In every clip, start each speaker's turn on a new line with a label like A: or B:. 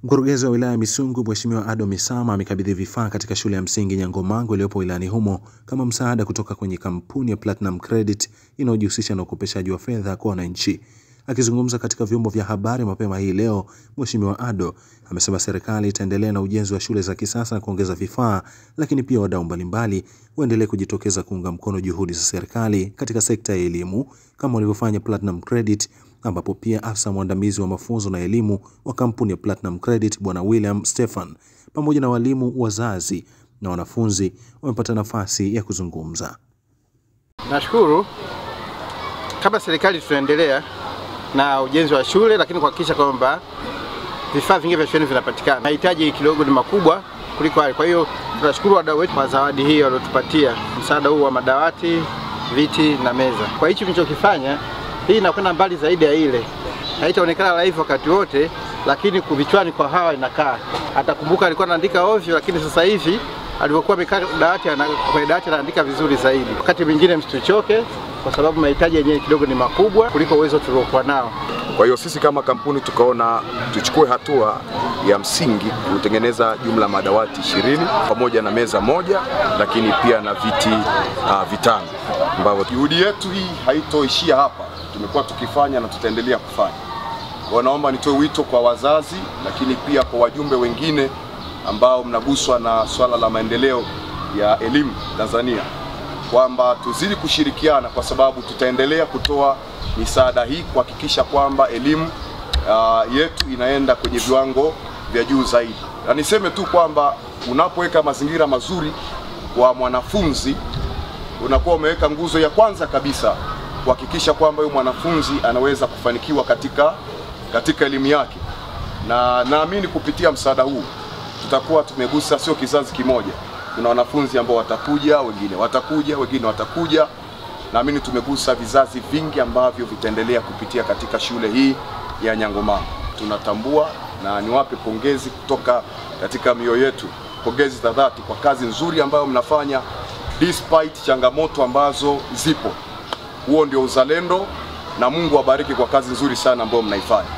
A: Mkurugenzi wa wilaya Misungu Mheshimiwa Ado Misama amekabidhi vifaa katika shule ya msingi Nyangomango iliyopo wilayani humo kama msaada kutoka kwenye kampuni ya Platinum Credit inayojihusisha na ukopeshaji wa fedha kwa wananchi. Akizungumza katika vyombo vya habari mapema hii leo, Mheshimiwa Ado amesema serikali itaendelea na ujenzi wa shule za kisasa na kuongeza vifaa, lakini pia wadau mbalimbali waendelee kujitokeza kuunga mkono juhudi za serikali katika sekta ya elimu kama walivyofanya Platinum Credit, ambapo pia afisa mwandamizi wa mafunzo na elimu wa kampuni ya Platinum Credit Bwana William Stefan pamoja na walimu, wazazi na wanafunzi wamepata nafasi ya kuzungumza.
B: Nashukuru kama serikali tunaendelea na ujenzi wa shule, lakini kuhakikisha kwamba vifaa vingi vya shule vinapatikana. Mahitaji kidogo ni makubwa kuliko hali. Kwa hiyo tunashukuru wadau wetu kwa zawadi hii waliotupatia, msaada huu wa madawati, viti na meza. Kwa hicho tulichokifanya, hii inakwenda mbali zaidi ya ile. Haitaonekana live wakati wote, lakini kuvichwani kwa hawa inakaa. Atakumbuka alikuwa anaandika ovyo, lakini sasa hivi alipokuwa amekaa kwenye dawati anaandika vizuri zaidi. Wakati mwingine msituchoke kwa sababu mahitaji yenyewe kidogo ni makubwa kuliko uwezo tuliokuwa nao.
C: Kwa hiyo sisi kama kampuni tukaona tuchukue hatua ya msingi kutengeneza jumla madawati 20 pamoja na meza moja, lakini pia na viti 5 ambavyo juhudi yetu hii haitoishia hapa. Tumekuwa tukifanya na tutaendelea kufanya. Kwa naomba nitoe wito kwa wazazi, lakini pia kwa wajumbe wengine ambao mnaguswa na swala la maendeleo ya elimu Tanzania, kwamba tuzidi kushirikiana kwa sababu tutaendelea kutoa misaada hii kuhakikisha kwamba elimu yetu inaenda kwenye viwango vya juu zaidi. Na niseme tu kwamba unapoweka mazingira mazuri kwa mwanafunzi, unakuwa umeweka nguzo ya kwanza kabisa kuhakikisha kwamba huyo mwanafunzi anaweza kufanikiwa katika elimu yake. Na naamini kupitia msaada huu tutakuwa tumegusa sio kizazi kimoja. Kuna wanafunzi ambao watakuja, wengine watakuja. Naamini tumegusa vizazi vingi ambavyo vitaendelea kupitia katika shule hii ya Nyangomango. Tunatambua na niwape pongezi kutoka katika mioyo yetu, pongezi za dhati kwa kazi nzuri ambayo mnafanya despite changamoto ambazo zipo. Huo ndio uzalendo, na Mungu awabariki kwa kazi nzuri sana ambayo mnaifanya.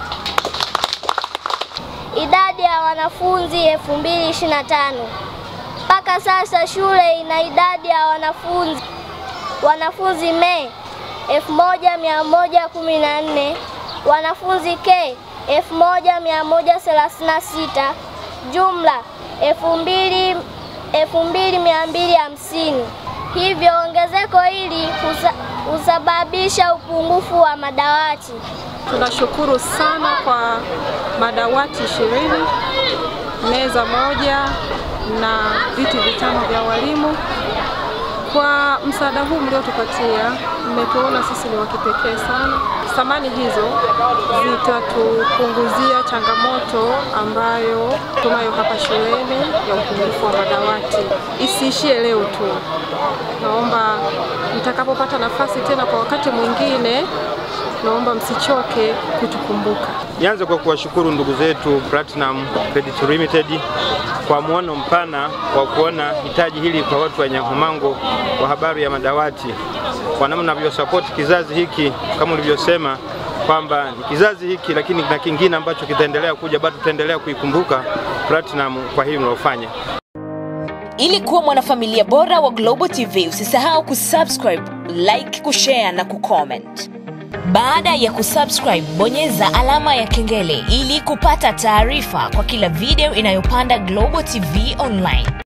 D: Idadi ya wanafunzi 2025. Mpaka sasa shule ina idadi ya wanafunzi me 1114, wanafunzi K 1136, jumla 2250. Hivyo ongezeko hili husababisha upungufu wa madawati.
E: Tunashukuru sana kwa madawati 20, meza moja na viti 5 vya walimu. Kwa msaada huu mliotupatia, mmetuona sisi ni wa kipekee sana. Thamani hizo zitatupunguzia changamoto ambayo tunayo hapa shuleni ya upungufu wa madawati. Isiishie leo tu. Naomba mtakapopata nafasi tena kwa wakati mwingine, naomba msichoke kutukumbuka.
B: Nianze kwa kuwashukuru ndugu zetu Platinum Credit Limited kwa muono mpana wa kuona hitaji hili kwa watu wa Nyangomango kwa habari ya madawati. Kwa namna wanavyosupport kizazi hiki, kama ulivyosema kwamba ni kizazi hiki, lakini na kingine ambacho kitaendelea kuja, bado tutaendelea kuikumbuka Platinum kwa hili mlofanya.
F: Ili kuwa mwanafamilia bora wa Global TV, usisahau kusubscribe, like, kushare na kucomment. Baada ya kusubscribe, bonyeza alama ya kengele ili kupata taarifa kwa kila video inayopanda Global TV Online.